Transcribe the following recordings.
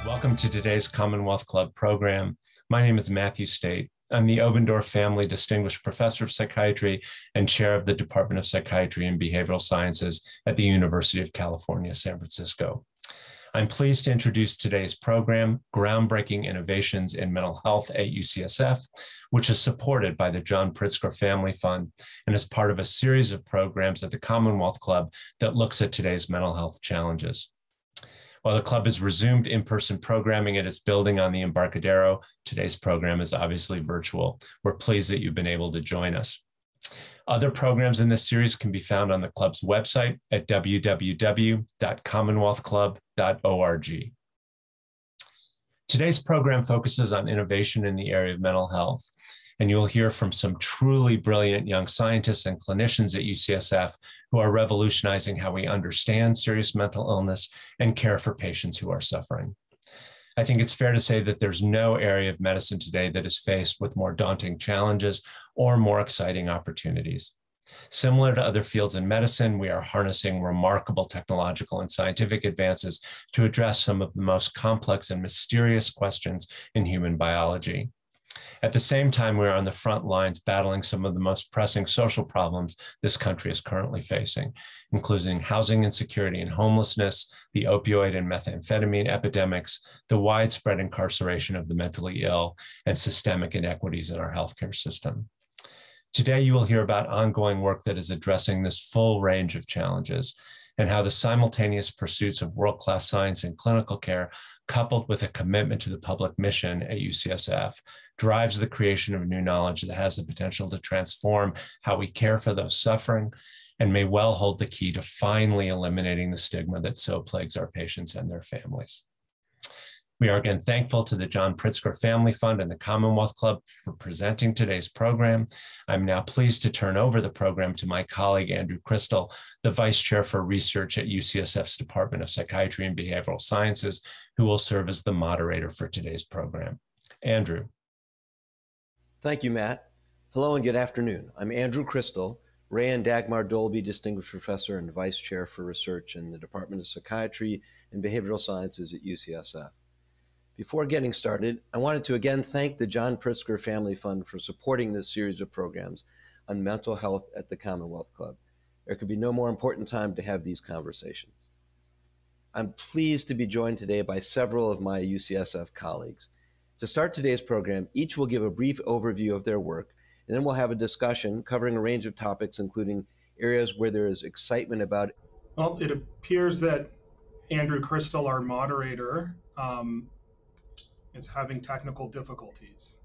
Welcome to today's Commonwealth Club program. My name is Matthew State. I'm the Obendorf Family Distinguished Professor of Psychiatry and Chair of the Department of Psychiatry and Behavioral Sciences at the University of California, San Francisco. I'm pleased to introduce today's program, Groundbreaking Innovations in Mental Health at UCSF, which is supported by the John Pritzker Family Fund and is part of a series of programs at the Commonwealth Club that looks at today's mental health challenges. While the club has resumed in-person programming at its building on the Embarcadero, today's program is obviously virtual. We're pleased that you've been able to join us. Other programs in this series can be found on the club's website at www.commonwealthclub.org. Today's program focuses on innovation in the area of mental health, and you'll hear from some truly brilliant young scientists and clinicians at UCSF who are revolutionizing how we understand serious mental illness and care for patients who are suffering. I think it's fair to say that there's no area of medicine today that is faced with more daunting challenges or more exciting opportunities. Similar to other fields in medicine, we are harnessing remarkable technological and scientific advances to address some of the most complex and mysterious questions in human biology. At the same time, we're on the front lines battling some of the most pressing social problems this country is currently facing, including housing insecurity and homelessness, the opioid and methamphetamine epidemics, the widespread incarceration of the mentally ill, and systemic inequities in our healthcare system. Today, you will hear about ongoing work that is addressing this full range of challenges and how the simultaneous pursuits of world-class science and clinical care, coupled with a commitment to the public mission at UCSF, drives the creation of new knowledge that has the potential to transform how we care for those suffering and may well hold the key to finally eliminating the stigma that so plagues our patients and their families. We are again thankful to the John Pritzker Family Fund and the Commonwealth Club for presenting today's program. I'm now pleased to turn over the program to my colleague, Andrew Crystal, the Vice Chair for Research at UCSF's Department of Psychiatry and Behavioral Sciences, who will serve as the moderator for today's program. Andrew. Thank you, Matt. Hello and good afternoon. I'm Andrew Crystal, Ray and Dagmar Dolby Distinguished Professor and Vice Chair for Research in the Department of Psychiatry and Behavioral Sciences at UCSF. Before getting started, I wanted to again thank the John Pritzker Family Fund for supporting this series of programs on mental health at the Commonwealth Club. There could be no more important time to have these conversations. I'm pleased to be joined today by several of my UCSF colleagues. To start today's program, each will give a brief overview of their work, and then we'll have a discussion covering a range of topics, including areas where there is excitement about. Well, it appears that Andrew Crystal, our moderator, is having technical difficulties.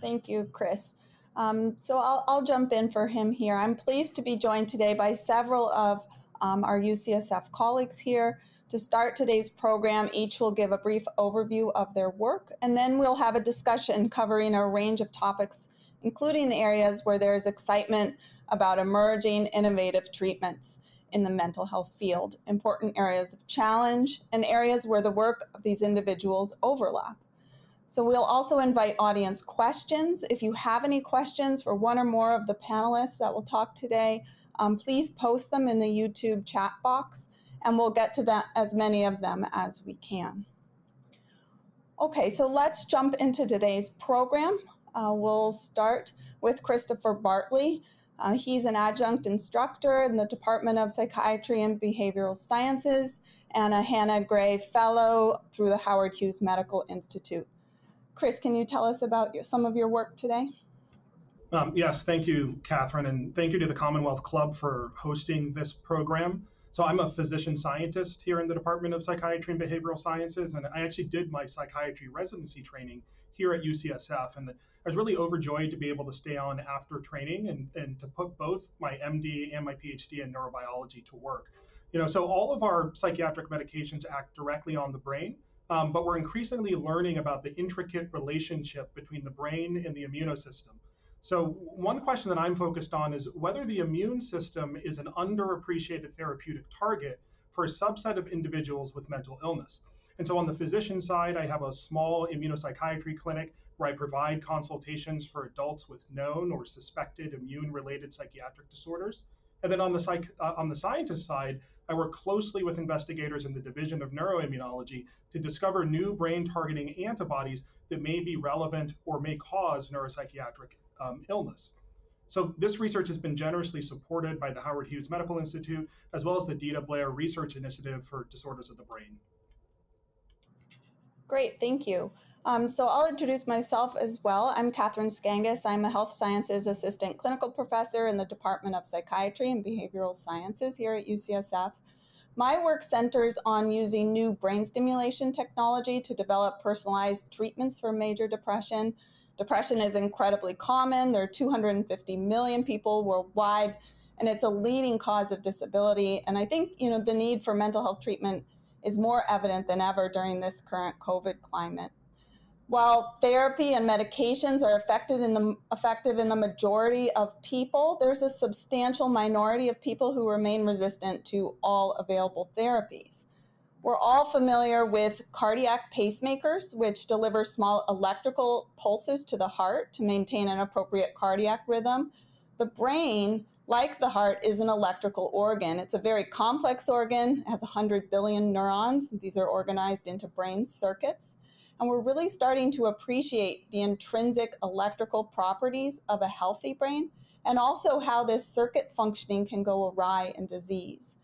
Thank you, Chris. So I'll jump in for him here. I'm pleased to be joined today by several of our UCSF colleagues here. To start today's program, each will give a brief overview of their work, and then we'll have a discussion covering a range of topics, including the areas where there is excitement about emerging innovative treatments in the mental health field, important areas of challenge, and areas where the work of these individuals overlap. So we'll also invite audience questions. If you have any questions for one or more of the panelists that will talk today, please post them in the YouTube chat box, and we'll get to that, as many of them as we can. Okay, so let's jump into today's program. We'll start with Christopher Bartley. He's an adjunct instructor in the Department of Psychiatry and Behavioral Sciences and a Hannah Gray Fellow through the Howard Hughes Medical Institute. Chris, can you tell us about some of your work today? Yes, thank you, Catherine, and thank you to the Commonwealth Club for hosting this program. So I'm a physician scientist here in the Department of Psychiatry and Behavioral Sciences, and I actually did my psychiatry residency training here at UCSF, and I was really overjoyed to be able to stay on after training and to put both my MD and my PhD in neurobiology to work. So all of our psychiatric medications act directly on the brain, but we're increasingly learning about the intricate relationship between the brain and the immunosystem. So one question that I'm focused on is whether the immune system is an underappreciated therapeutic target for a subset of individuals with mental illness. And so on the physician side, I have a small immunopsychiatry clinic where I provide consultations for adults with known or suspected immune-related psychiatric disorders. And then on the scientist side, I work closely with investigators in the Division of Neuroimmunology to discover new brain-targeting antibodies that may be relevant or may cause neuropsychiatric illness. So this research has been generously supported by the Howard Hughes Medical Institute, as well as the Dita Blair Research Initiative for Disorders of the Brain. Great, thank you. So I'll introduce myself as well. I'm Catherine Skangas. I'm a health sciences assistant clinical professor in the Department of Psychiatry and Behavioral Sciences here at UCSF. My work centers on using new brain stimulation technology to develop personalized treatments for major depression. Depression is incredibly common. There are 250 million people worldwide, and it's a leading cause of disability. And I think, the need for mental health treatment is more evident than ever during this current COVID climate. While therapy and medications are effective in the majority of people, there's a substantial minority of people who remain resistant to all available therapies. We're all familiar with cardiac pacemakers, which deliver small electrical pulses to the heart to maintain an appropriate cardiac rhythm. The brain, like the heart, is an electrical organ. It's a very complex organ. It has 100 billion neurons. These are organized into brain circuits. And we're really starting to appreciate the intrinsic electrical properties of a healthy brain, and also how this circuit functioning can go awry in disease.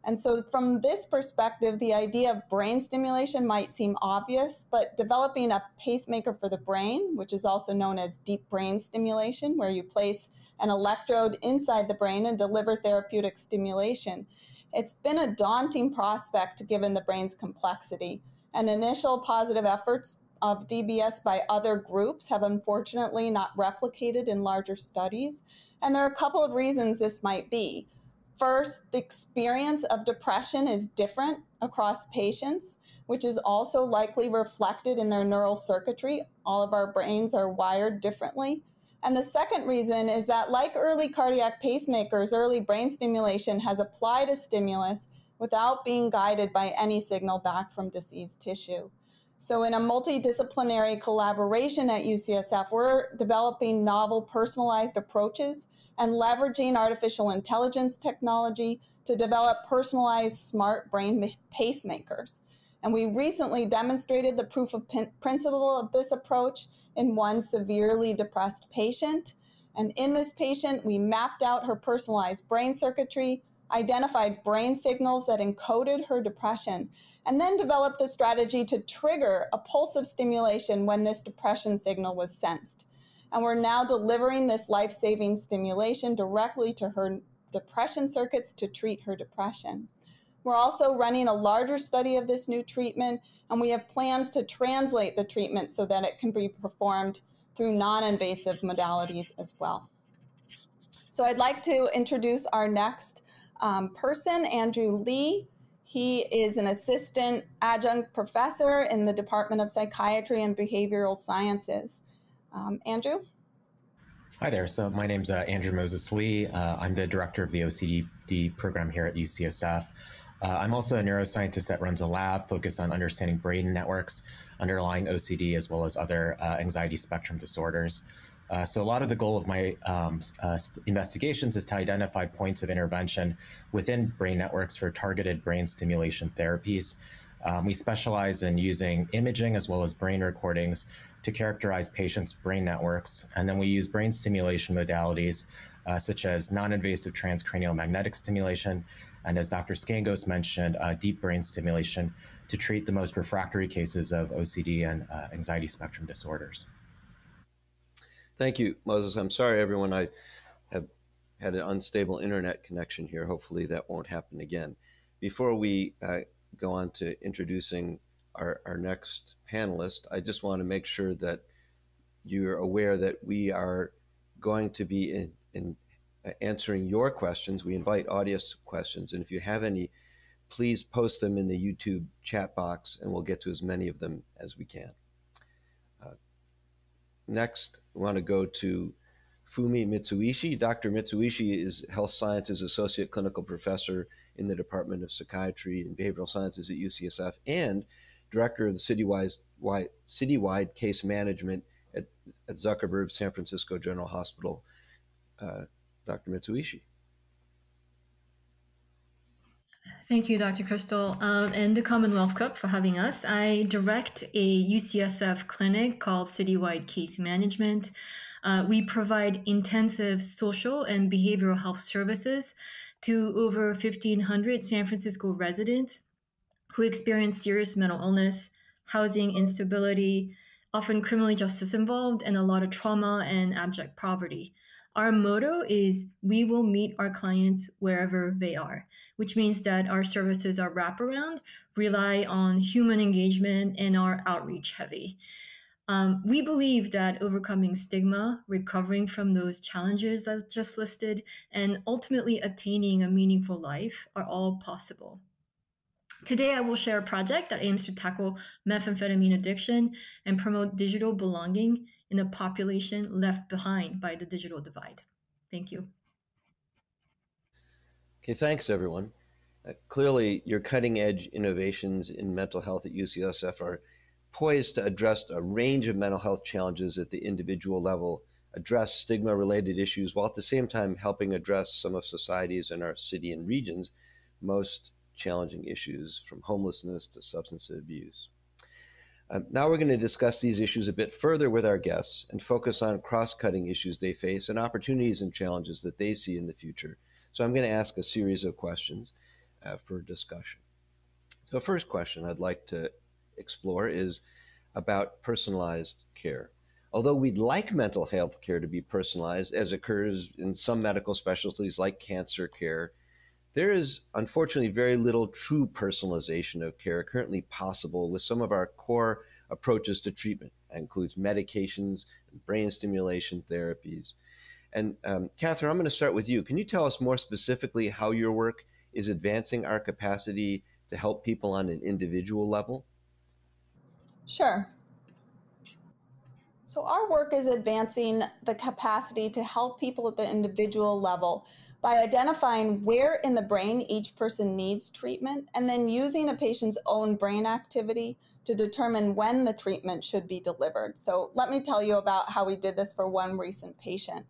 And so from this perspective, the idea of brain stimulation might seem obvious, but developing a pacemaker for the brain, which is also known as deep brain stimulation, where you place an electrode inside the brain and deliver therapeutic stimulation, it's been a daunting prospect given the brain's complexity. And initial positive efforts of DBS by other groups have unfortunately not replicated in larger studies. And there are a couple of reasons this might be. First, the experience of depression is different across patients, which is also likely reflected in their neural circuitry. All of our brains are wired differently. And the second reason is that, like early cardiac pacemakers, early brain stimulation has applied a stimulus without being guided by any signal back from diseased tissue. So in a multidisciplinary collaboration at UCSF, we're developing novel personalized approaches and leveraging artificial intelligence technology to develop personalized smart brain pacemakers. And we recently demonstrated the proof of principle of this approach in one severely depressed patient. And in this patient, we mapped out her personalized brain circuitry, identified brain signals that encoded her depression, and then developed a strategy to trigger a pulse of stimulation when this depression signal was sensed. And we're now delivering this life-saving stimulation directly to her depression circuits to treat her depression. We're also running a larger study of this new treatment, and we have plans to translate the treatment so that it can be performed through non-invasive modalities as well. So I'd like to introduce our next person, Andrew Lee. He is an assistant adjunct professor in the Department of Psychiatry and Behavioral Sciences. Andrew? Hi there. So my name's Andrew Moses Lee. I'm the director of the OCD program here at UCSF. I'm also a neuroscientist that runs a lab focused on understanding brain networks underlying OCD as well as other anxiety spectrum disorders. So a lot of the goal of my investigations is to identify points of intervention within brain networks for targeted brain stimulation therapies. We specialize in using imaging as well as brain recordings to characterize patients' brain networks. And then we use brain stimulation modalities such as non-invasive transcranial magnetic stimulation, and as Dr. Skangos mentioned, deep brain stimulation to treat the most refractory cases of OCD and anxiety spectrum disorders. Thank you, Moses. I'm sorry, everyone. I have had an unstable internet connection here. Hopefully that won't happen again. Before we go on to introducing our next panelist, I just want to make sure that you're aware that we are going to be in answering your questions. We invite audience questions, and if you have any, please post them in the YouTube chat box, and we'll get to as many of them as we can. Next, I want to go to Fumi Mitsuishi. Dr. Mitsuishi is Health Sciences Associate Clinical Professor in the Department of Psychiatry and Behavioral Sciences at UCSF and Director of the Citywide Case Management at Zuckerberg San Francisco General Hospital. Dr. Mitsuishi. Thank you, Dr. Crystal, and the Commonwealth Cup for having us. I direct a UCSF clinic called Citywide Case Management. We provide intensive social and behavioral health services to over 1,500 San Francisco residents who experience serious mental illness, housing instability, often criminal justice involved, and a lot of trauma and abject poverty. Our motto is, we will meet our clients wherever they are, which means that our services are wraparound, rely on human engagement, and are outreach heavy. We believe that overcoming stigma, recovering from those challenges I just listed, and ultimately attaining a meaningful life are all possible. Today, I will share a project that aims to tackle methamphetamine addiction and promote digital belonging in a population left behind by the digital divide. Thank you. Okay, thanks everyone. Clearly, your cutting-edge innovations in mental health at UCSF are poised to address a range of mental health challenges at the individual level, address stigma-related issues, while at the same time helping address some of society's in our city and regions most challenging issues, from homelessness to substance abuse. Now we're going to discuss these issues a bit further with our guests and focus on cross-cutting issues they face and opportunities and challenges that they see in the future. So I'm going to ask a series of questions for discussion. So the first question I'd like to explore is about personalized care. Although we'd like mental health care to be personalized, as occurs in some medical specialties like cancer care, there is unfortunately very little true personalization of care currently possible with some of our core approaches to treatment. That includes medications, brain stimulation therapies. And Catherine, I'm going to start with you. Can you tell us more specifically how your work is advancing our capacity to help people on an individual level? Sure. So our work is advancing the capacity to help people at the individual level by identifying where in the brain each person needs treatment, and then using a patient's own brain activity to determine when the treatment should be delivered. So let me tell you about how we did this for one recent patient.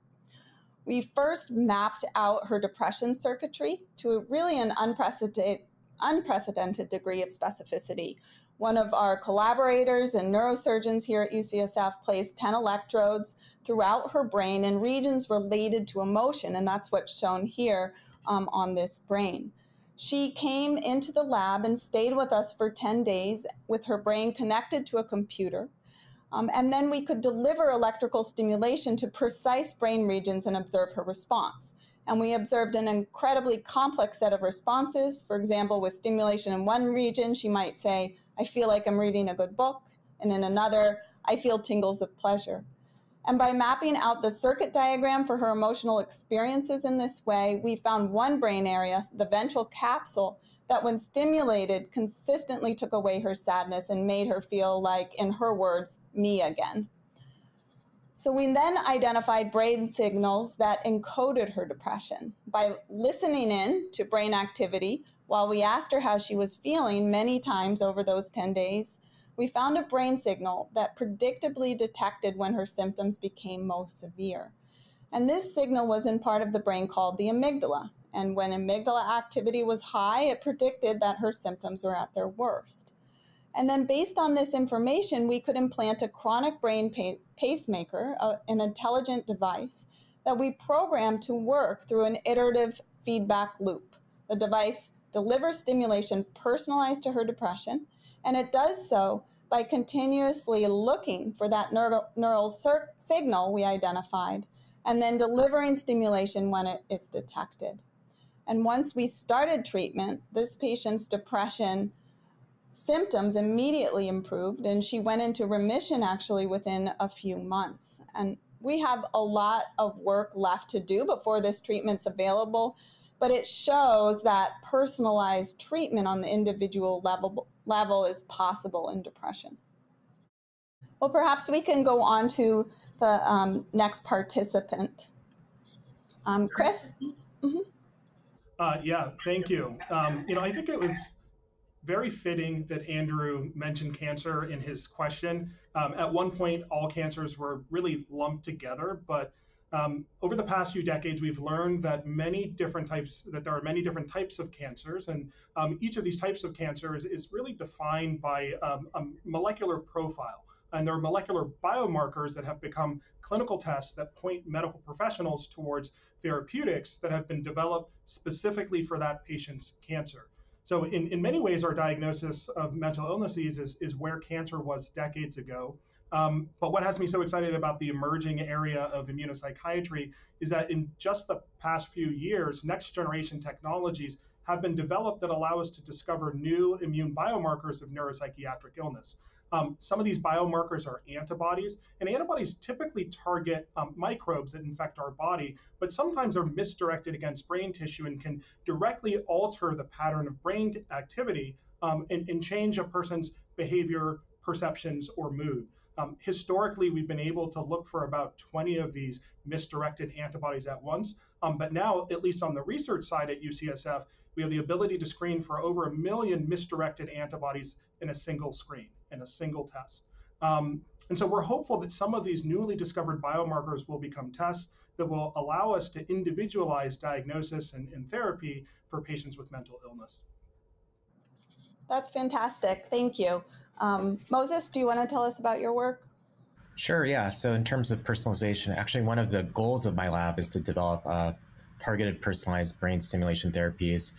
We first mapped out her depression circuitry to really an unprecedented degree of specificity. One of our collaborators and neurosurgeons here at UCSF placed 10 electrodes throughout her brain in regions related to emotion, and that's what's shown here on this brain. She came into the lab and stayed with us for 10 days with her brain connected to a computer. And then we could deliver electrical stimulation to precise brain regions and observe her response. And we observed an incredibly complex set of responses. For example, with stimulation in one region, she might say, I feel like I'm reading a good book. And in another, I feel tingles of pleasure. And by mapping out the circuit diagram for her emotional experiences in this way, we found one brain area, the ventral capsule, that when stimulated consistently took away her sadness and made her feel like, in her words, me again. So we then identified brain signals that encoded her depression. By listening in to brain activity while we asked her how she was feeling many times over those 10 days, we found a brain signal that predictably detected when her symptoms became most severe. And this signal was in part of the brain called the amygdala. And when amygdala activity was high, it predicted that her symptoms were at their worst. And then based on this information, we could implant a chronic brain pacemaker, an intelligent device that we programmed to work through an iterative feedback loop. The device delivers stimulation personalized to her depression, and it does so by continuously looking for that neural signal we identified, and then delivering stimulation when it is detected. And once we started treatment, this patient's depression symptoms immediately improved, and she went into remission actually within a few months. And we have a lot of work left to do before this treatment's available, but it shows that personalized treatment on the individual level is possible in depression. Well, perhaps we can go on to the next participant. Chris? Yeah, thank you. I think it was very fitting that Andrew mentioned cancer in his question. At one point, all cancers were really lumped together, but over the past few decades, we've learned that there are many different types of cancers, and each of these types of cancers is really defined by a molecular profile. And there are molecular biomarkers that have become clinical tests that point medical professionals towards therapeutics that have been developed specifically for that patient's cancer. So in many ways, our diagnosis of mental illnesses is where cancer was decades ago. But what has me so excited about the emerging area of immunopsychiatry is that in just the past few years, next generation technologies have been developed that allow us to discover new immune biomarkers of neuropsychiatric illness. Some of these biomarkers are antibodies, and antibodies typically target microbes that infect our body, but sometimes are misdirected against brain tissue and can directly alter the pattern of brain activity and change a person's behavior, perceptions, or mood. Historically, we've been able to look for about 20 of these misdirected antibodies at once, but now, at least on the research side at UCSF, we have the ability to screen for over 1 million misdirected antibodies in a single screen, in a single test. And so we're hopeful that some of these newly discovered biomarkers will become tests that will allow us to individualize diagnosis and therapy for patients with mental illness. That's fantastic. Thank you. Moses, do you want to tell us about your work? Sure, yeah. So in terms of personalization, actually one of the goals of my lab is to develop targeted personalized brain stimulation therapies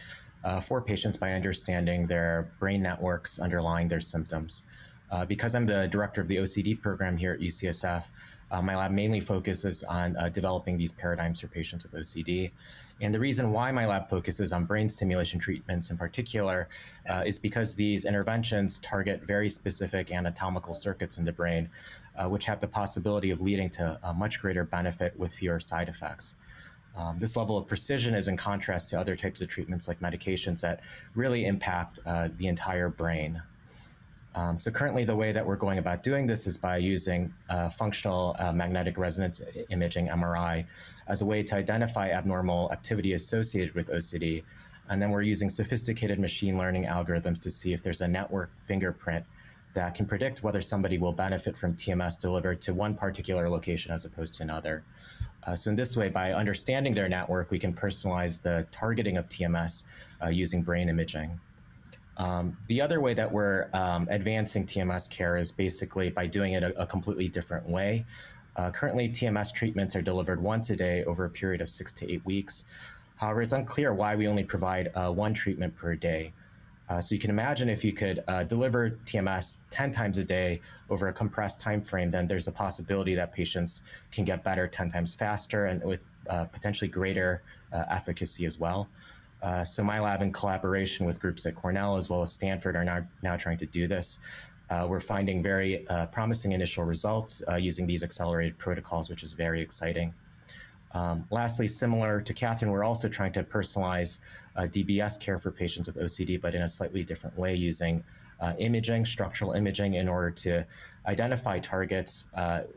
for patients by understanding their brain networks underlying their symptoms. Because I'm the director of the OCD program here at UCSF, my lab mainly focuses on developing these paradigms for patients with OCD. And the reason why my lab focuses on brain stimulation treatments in particular is because these interventions target very specific anatomical circuits in the brain, which have the possibility of leading to a much greater benefit with fewer side effects. This level of precision is in contrast to other types of treatments like medications that really impact the entire brain. So currently the way that we're going about doing this is by using functional magnetic resonance imaging, MRI, as a way to identify abnormal activity associated with OCD. And then we're using sophisticated machine learning algorithms to see if there's a network fingerprint that can predict whether somebody will benefit from TMS delivered to one particular location as opposed to another. So in this way, by understanding their network, we can personalize the targeting of TMS using brain imaging. The other way that we're advancing TMS care is basically by doing it a completely different way. Currently, TMS treatments are delivered once a day over a period of 6 to 8 weeks. However, it's unclear why we only provide one treatment per day. So you can imagine if you could deliver TMS 10 times a day over a compressed time frame, then there's a possibility that patients can get better 10 times faster and with potentially greater efficacy as well. So my lab, in collaboration with groups at Cornell as well as Stanford, are now trying to do this. We're finding very promising initial results using these accelerated protocols, which is very exciting. Lastly, similar to Catherine, we're also trying to personalize DBS care for patients with OCD, but in a slightly different way, using imaging, structural imaging, in order to identify targets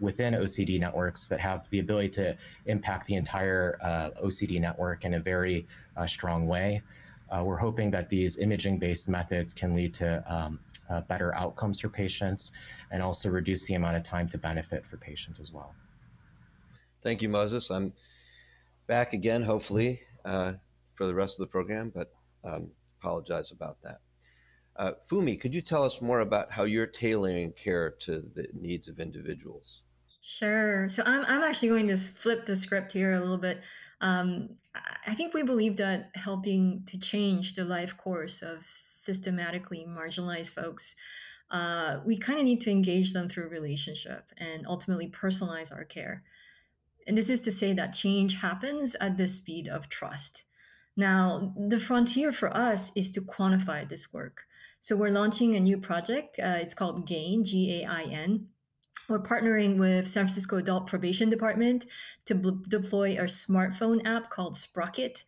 within OCD networks that have the ability to impact the entire OCD network in a very strong way. We're hoping that these imaging-based methods can lead to better outcomes for patients and also reduce the amount of time to benefit for patients as well. Thank you, Moses. I'm back again, hopefully, for the rest of the program, but apologize about that. Fumi, could you tell us more about how you're tailoring care to the needs of individuals? Sure. So I'm actually going to flip the script here a little bit. I think we believe that helping to change the life course of systematically marginalized folks, we kind of need to engage them through relationship and ultimately personalize our care. And this is to say that change happens at the speed of trust. Now, the frontier for us is to quantify this work. So we're launching a new project. It's called GAIN, G-A-I-N. We're partnering with San Francisco Adult Probation Department to deploy a smartphone app called Sprocket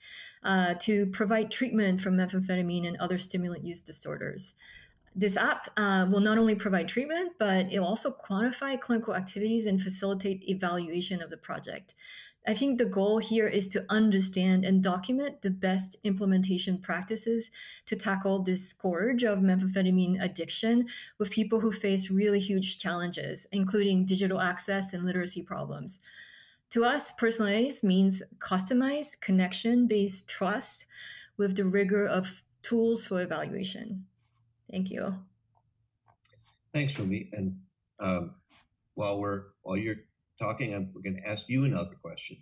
to provide treatment for methamphetamine and other stimulant use disorders. This app will not only provide treatment, but it will also quantify clinical activities and facilitate evaluation of the project. I think the goal here is to understand and document the best implementation practices to tackle this scourge of methamphetamine addiction with people who face really huge challenges, including digital access and literacy problems. To us, personalized means customized, connection-based trust with the rigor of tools for evaluation. Thank you. Thanks, Fumi. And while you're talking, I'm going to ask you another question.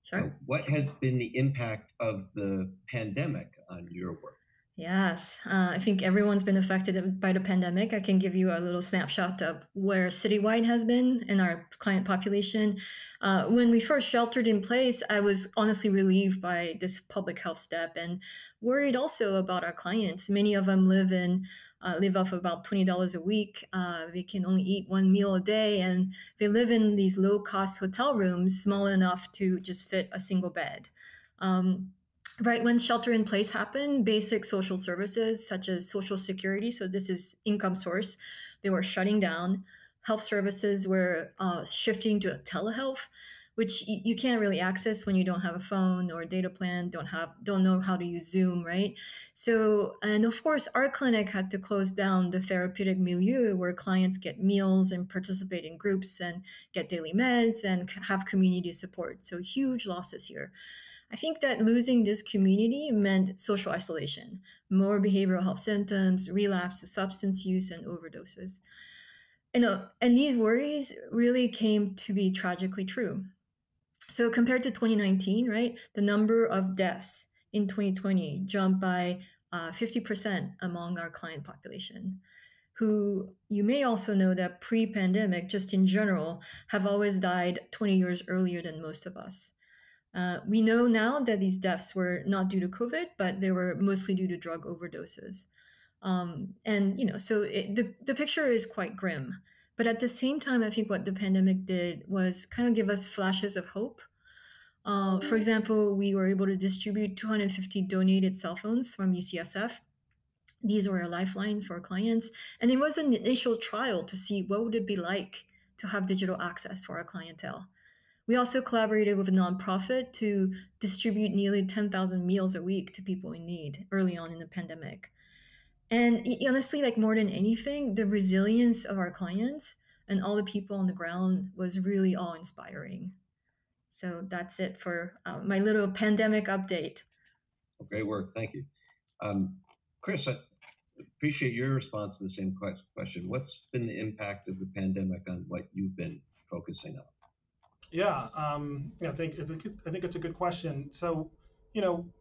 Sure. What has been the impact of the pandemic on your work? Yes, I think everyone's been affected by the pandemic. I can give you a little snapshot of where Citywide has been in our client population. When we first sheltered in place, I was honestly relieved by this public health step and worried also about our clients. Many of them live off about $20 a week. They can only eat one meal a day, and they live in these low-cost hotel rooms, small enough to just fit a single bed. Right when shelter in place happened, basic social services such as Social Security, so this is income source, they were shutting down. Health services were shifting to telehealth, which you can't really access when you don't have a phone or a data plan, don't know how to use Zoom, right? So, and of course, our clinic had to close down the therapeutic milieu where clients get meals and participate in groups and get daily meds and have community support. So huge losses here. I think that losing this community meant social isolation, more behavioral health symptoms, relapse to substance use, and overdoses. And these worries really came to be tragically true. So compared to 2019, right, the number of deaths in 2020 jumped by 50% among our client population, who you may also know that pre-pandemic, just in general, have always died 20 years earlier than most of us. We know now that these deaths were not due to COVID, but they were mostly due to drug overdoses. So the picture is quite grim. But at the same time, I think what the pandemic did was kind of give us flashes of hope. For example, we were able to distribute 250 donated cell phones from UCSF. These were a lifeline for our clients. And it was an initial trial to see what would it be like to have digital access for our clientele. We also collaborated with a nonprofit to distribute nearly 10,000 meals a week to people in need early on in the pandemic. And honestly, like more than anything, the resilience of our clients and all the people on the ground was really awe-inspiring. So that's it for my little pandemic update. Great work, thank you. Chris, I appreciate your response to the same question. What's been the impact of the pandemic on what you've been focusing on? Yeah, I think it's a good question. So,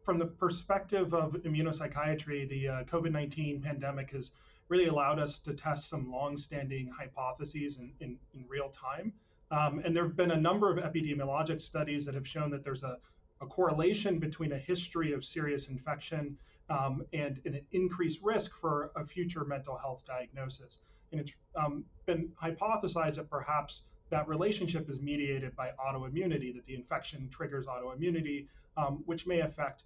from the perspective of immunopsychiatry, the COVID-19 pandemic has really allowed us to test some long-standing hypotheses in real time. And there have been a number of epidemiologic studies that have shown that there's a correlation between a history of serious infection and an increased risk for a future mental health diagnosis. And it's been hypothesized that perhaps that relationship is mediated by autoimmunity, that the infection triggers autoimmunity, which may affect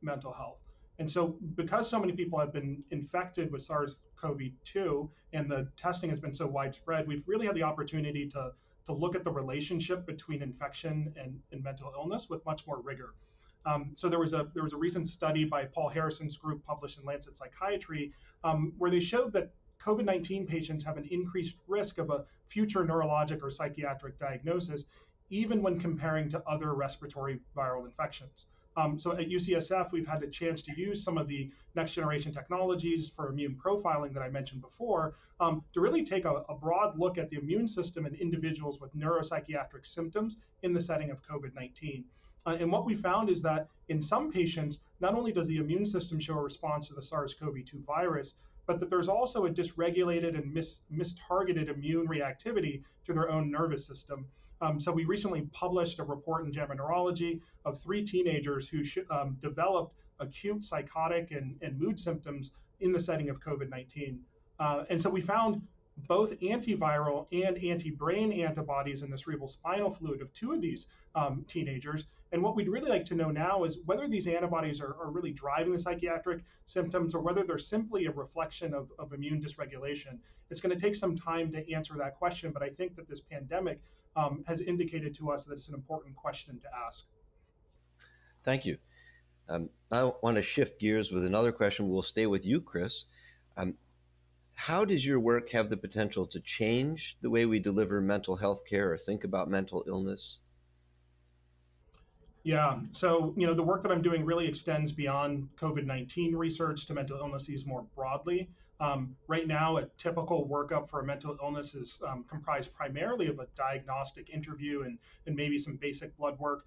mental health. And so because so many people have been infected with SARS-CoV-2 and the testing has been so widespread, we've really had the opportunity to look at the relationship between infection and mental illness with much more rigor. So there was a recent study by Paul Harrison's group published in Lancet Psychiatry where they showed that COVID-19 patients have an increased risk of a future neurologic or psychiatric diagnosis, even when comparing to other respiratory viral infections. So at UCSF, we've had a chance to use some of the next generation technologies for immune profiling that I mentioned before to really take a broad look at the immune system in individuals with neuropsychiatric symptoms in the setting of COVID-19. And what we found is that in some patients, not only does the immune system show a response to the SARS-CoV-2 virus, but that there's also a dysregulated and mistargeted immune reactivity to their own nervous system. So we recently published a report in JAMA Neurology of 3 teenagers who developed acute psychotic and mood symptoms in the setting of COVID-19. And so we found both antiviral and anti-brain antibodies in the cerebral spinal fluid of 2 of these teenagers. And what we'd really like to know now is whether these antibodies are really driving the psychiatric symptoms or whether they're simply a reflection of immune dysregulation. It's going to take some time to answer that question, but I think that this pandemic has indicated to us that it's an important question to ask. Thank you. I want to shift gears with another question. We'll stay with you, Chris. How does your work have the potential to change the way we deliver mental health care or think about mental illness? Yeah, so the work that I'm doing really extends beyond COVID-19 research to mental illnesses more broadly. Right now, a typical workup for a mental illness is comprised primarily of a diagnostic interview and maybe some basic blood work.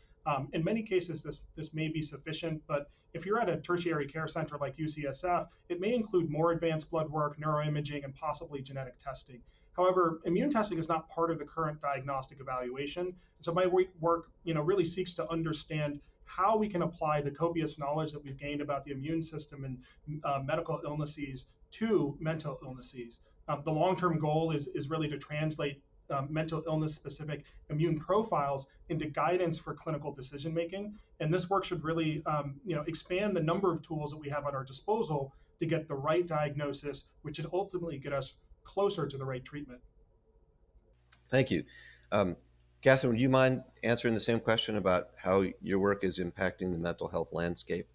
In many cases, this may be sufficient, but if you're at a tertiary care center like UCSF, it may include more advanced blood work, neuroimaging, and possibly genetic testing. However, immune testing is not part of the current diagnostic evaluation. So my work, really seeks to understand how we can apply the copious knowledge that we've gained about the immune system and medical illnesses to mental illnesses. The long-term goal is really to translate mental illness specific immune profiles into guidance for clinical decision making. And this work should really expand the number of tools that we have at our disposal to get the right diagnosis, which should ultimately get us closer to the right treatment. Thank you. Catherine, would you mind answering the same question about how your work is impacting the mental health landscape?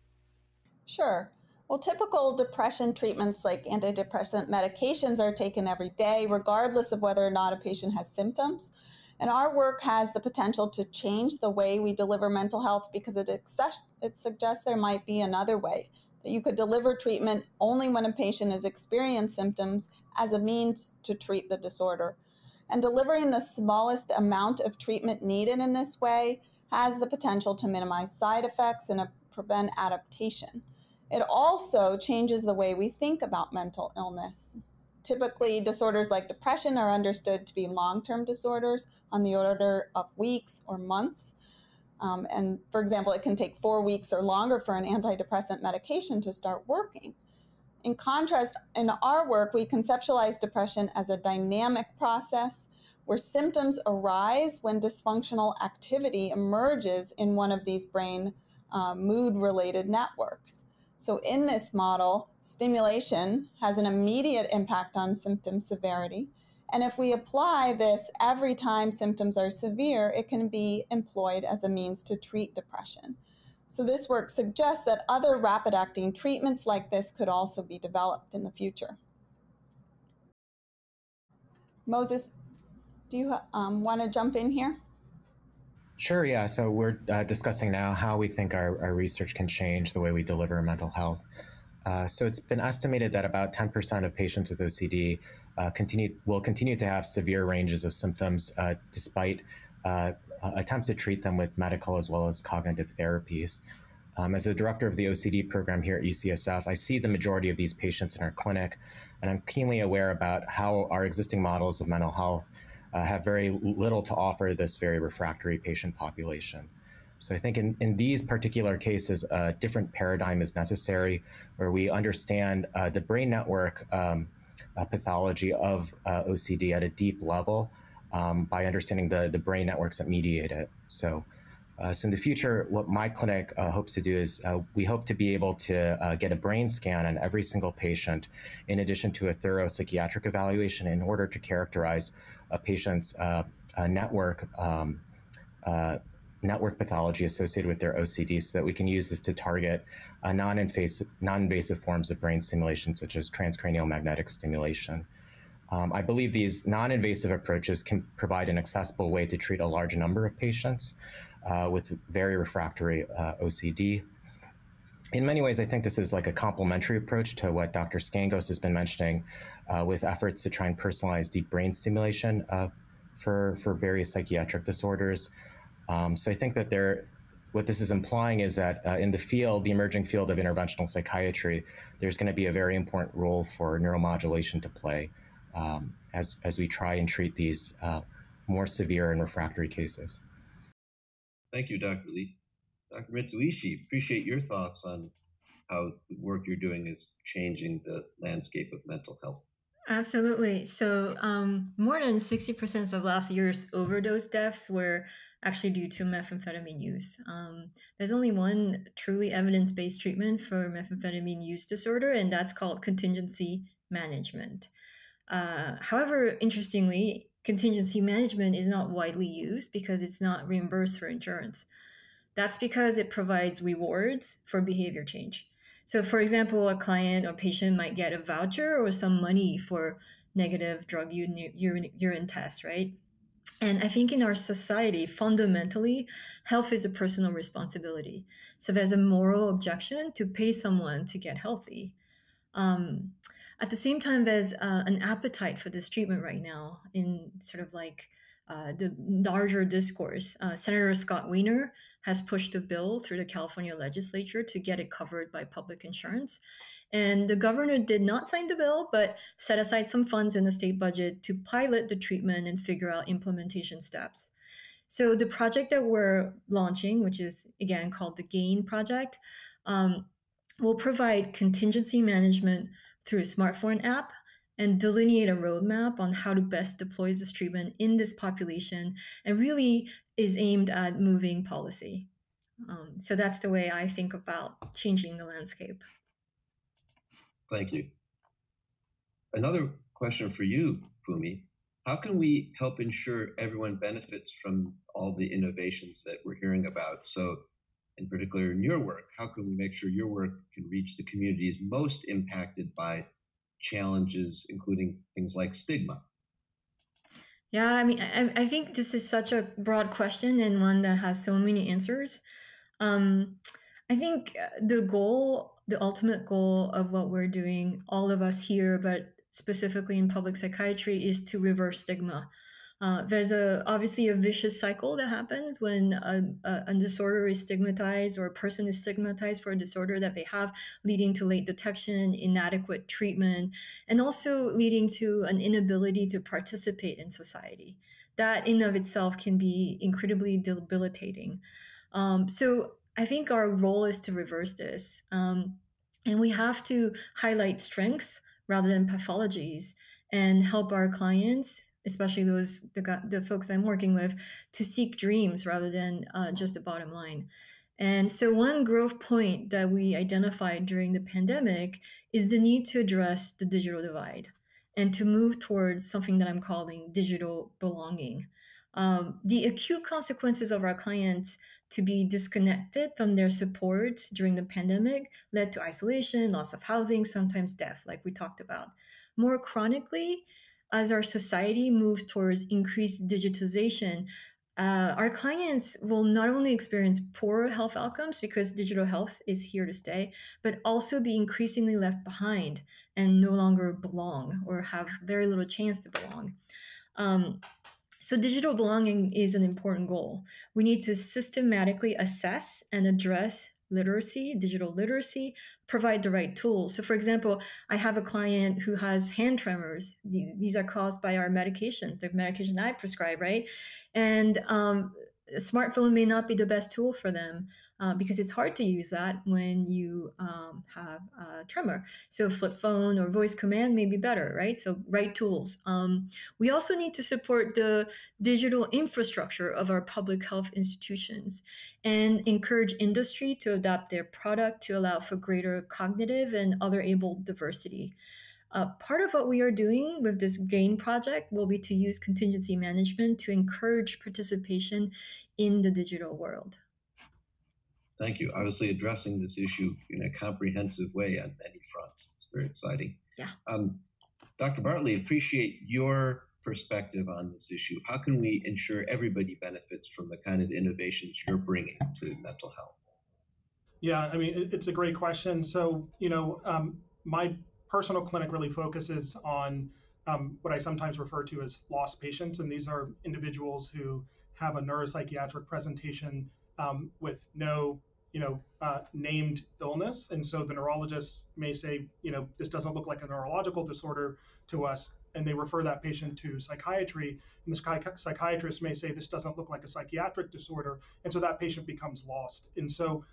Sure. Well, typical depression treatments like antidepressant medications are taken every day, regardless of whether or not a patient has symptoms. And our work has the potential to change the way we deliver mental health because it suggests there might be another way, that you could deliver treatment only when a patient has experienced symptoms as a means to treat the disorder. And delivering the smallest amount of treatment needed in this way has the potential to minimize side effects and prevent adaptation. It also changes the way we think about mental illness. Typically, disorders like depression are understood to be long-term disorders on the order of weeks or months. And for example, it can take 4 weeks or longer for an antidepressant medication to start working. In contrast, in our work, we conceptualize depression as a dynamic process where symptoms arise when dysfunctional activity emerges in one of these brain mood-related networks. So in this model, stimulation has an immediate impact on symptom severity. And if we apply this every time symptoms are severe, it can be employed as a means to treat depression. So this work suggests that other rapid-acting treatments like this could also be developed in the future. Moses, do you want to jump in here? Sure, yeah. So we're discussing now how we think our research can change the way we deliver mental health. So it's been estimated that about 10% of patients with OCD will continue to have severe ranges of symptoms despite attempts to treat them with medical as well as cognitive therapies. As the director of the OCD program here at UCSF, I see the majority of these patients in our clinic, and I'm keenly aware about how our existing models of mental health have very little to offer this very refractory patient population. So I think in these particular cases, a different paradigm is necessary where we understand the brain network pathology of OCD at a deep level by understanding the brain networks that mediate it. So in the future, what my clinic hopes to do is we hope to be able to get a brain scan on every single patient in addition to a thorough psychiatric evaluation in order to characterize a patient's network pathology associated with their OCD so that we can use this to target non-invasive forms of brain stimulation such as transcranial magnetic stimulation. I believe these non-invasive approaches can provide an accessible way to treat a large number of patients with very refractory OCD. In many ways, I think this is like a complementary approach to what Dr. Scangos has been mentioning with efforts to try and personalize deep brain stimulation for various psychiatric disorders. So I think that what this is implying is that in the emerging field of interventional psychiatry, there's going to be a very important role for neuromodulation to play as we try and treat these more severe and refractory cases. Thank you, Dr. Lee. Dr. Mitsuishi, appreciate your thoughts on how the work you're doing is changing the landscape of mental health. Absolutely. So, more than 60% of last year's overdose deaths were actually due to methamphetamine use. There's only one truly evidence-based treatment for methamphetamine use disorder, and that's called contingency management. However, interestingly, contingency management is not widely used because it's not reimbursed for insurance. That's because it provides rewards for behavior change. So, for example, a client or patient might get a voucher or some money for negative drug urine tests, right? And I think in our society, fundamentally, health is a personal responsibility. So there's a moral objection to pay someone to get healthy. Um, at the same time, there's an appetite for this treatment right now in sort of like the larger discourse. Senator Scott Wiener has pushed a bill through the California legislature to get it covered by public insurance. And the governor did not sign the bill, but set aside some funds in the state budget to pilot the treatment and figure out implementation steps. So the project that we're launching, which is again called the GAIN project, will provide contingency management through a smartphone app and delineate a roadmap on how to best deploy this treatment in this population, and really is aimed at moving policy. So that's the way I think about changing the landscape. Thank you. Another question for you, Fumi. How can we help ensure everyone benefits from all the innovations that we're hearing about? So, in particular in your work, how can we make sure your work can reach the communities most impacted by challenges, including things like stigma? Yeah, I mean, I think this is such a broad question and one that has so many answers. I think the ultimate goal of what we're doing, all of us here, but specifically in public psychiatry, is to reverse stigma. There's obviously a vicious cycle that happens when a disorder is stigmatized, or a person is stigmatized for a disorder that they have, leading to late detection, inadequate treatment, and also leading to an inability to participate in society. That in of itself can be incredibly debilitating. So I think our role is to reverse this. And we have to highlight strengths rather than pathologies and help our clients, especially the folks I'm working with, to seek dreams rather than just the bottom line. And so one growth point that we identified during the pandemic is the need to address the digital divide and to move towards something that I'm calling digital belonging. The acute consequences of our clients to be disconnected from their support during the pandemic led to isolation, loss of housing, sometimes death, like we talked about. More chronically, as our society moves towards increased digitization, our clients will not only experience poorer health outcomes because digital health is here to stay, but also be increasingly left behind and no longer belong or have very little chance to belong. So digital belonging is an important goal. We need to systematically assess and address literacy, digital literacy, provide the right tools. So for example, I have a client who has hand tremors. These are caused by our medications, the medication I prescribe, right? And a smartphone may not be the best tool for them because it's hard to use that when you have a tremor. So flip phone or voice command may be better, right? So right tools. We also need to support the digital infrastructure of our public health institutions and encourage industry to adapt their product to allow for greater cognitive and other able diversity. Part of what we are doing with this GAIN project will be to use contingency management to encourage participation in the digital world. Thank you. Obviously addressing this issue in a comprehensive way on many fronts. It's very exciting. Yeah. Dr. Bartley, appreciate your perspective on this issue. How can we ensure everybody benefits from the kind of innovations you're bringing to mental health? Yeah, I mean, it's a great question. So, my personal clinic really focuses on what I sometimes refer to as lost patients. And these are individuals who have a neuropsychiatric presentation with no named illness. And so the neurologists may say, this doesn't look like a neurological disorder to us, and they refer that patient to psychiatry. And the psychiatrist may say, this doesn't look like a psychiatric disorder. And so that patient becomes lost. And so,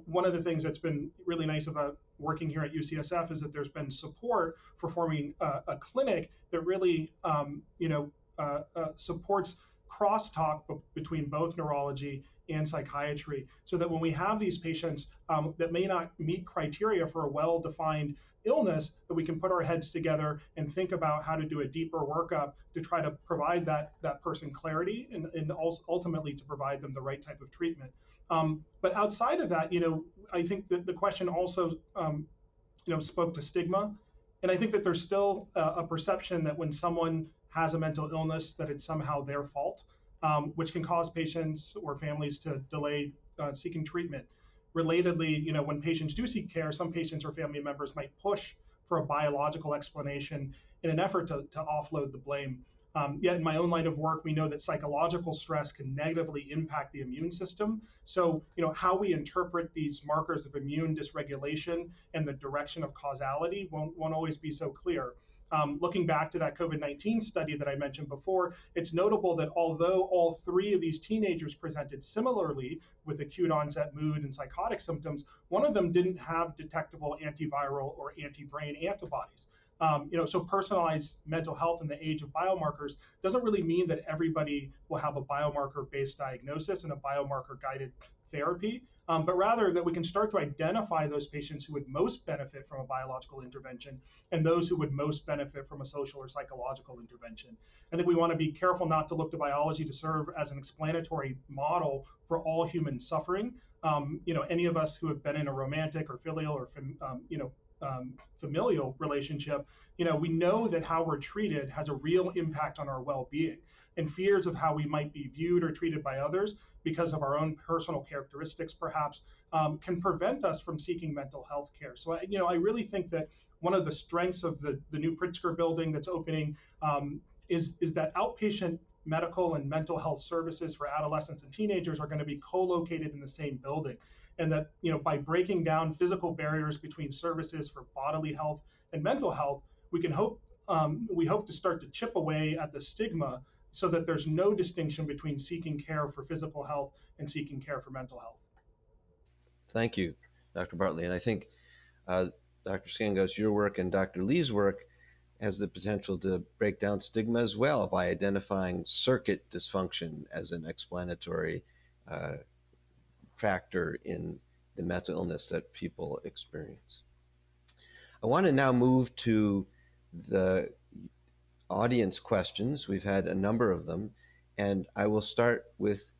one of the things that's been really nice about working here at UCSF is that there's been support for forming a clinic that really, supports crosstalk between both neurology and psychiatry, so that when we have these patients that may not meet criteria for a well-defined illness, that we can put our heads together and think about how to do a deeper workup to try to provide that person clarity and ultimately to provide them the right type of treatment. But outside of that, I think that the question also, spoke to stigma. And I think that there's still a perception that when someone has a mental illness, that it's somehow their fault, which can cause patients or families to delay seeking treatment. Relatedly, when patients do seek care, some patients or family members might push for a biological explanation in an effort to offload the blame. Yet in my own line of work, we know that psychological stress can negatively impact the immune system. So, how we interpret these markers of immune dysregulation and the direction of causality won't always be so clear. Looking back to that COVID-19 study that I mentioned before, it's notable that although all three of these teenagers presented similarly with acute onset mood and psychotic symptoms, one of them didn't have detectable antiviral or anti-brain antibodies. So personalized mental health in the age of biomarkers doesn't really mean that everybody will have a biomarker-based diagnosis and a biomarker-guided therapy, but rather that we can start to identify those patients who would most benefit from a biological intervention and those who would most benefit from a social or psychological intervention. I think we want to be careful not to look to biology to serve as an explanatory model for all human suffering. Any of us who have been in a romantic or filial or familial relationship, we know that how we're treated has a real impact on our well-being, and fears of how we might be viewed or treated by others because of our own personal characteristics, perhaps, can prevent us from seeking mental health care. So, I really think that one of the strengths of the new Pritzker building that's opening is that outpatient medical and mental health services for adolescents and teenagers are going to be co-located in the same building. And that, by breaking down physical barriers between services for bodily health and mental health, we hope to start to chip away at the stigma so that there's no distinction between seeking care for physical health and seeking care for mental health. Thank you, Dr. Bartley. And I think Dr. Scangos, your work and Dr. Lee's work has the potential to break down stigma as well by identifying circuit dysfunction as an explanatory factor in the mental illness that people experience. I want to now move to the audience questions. We've had a number of them, and I will start with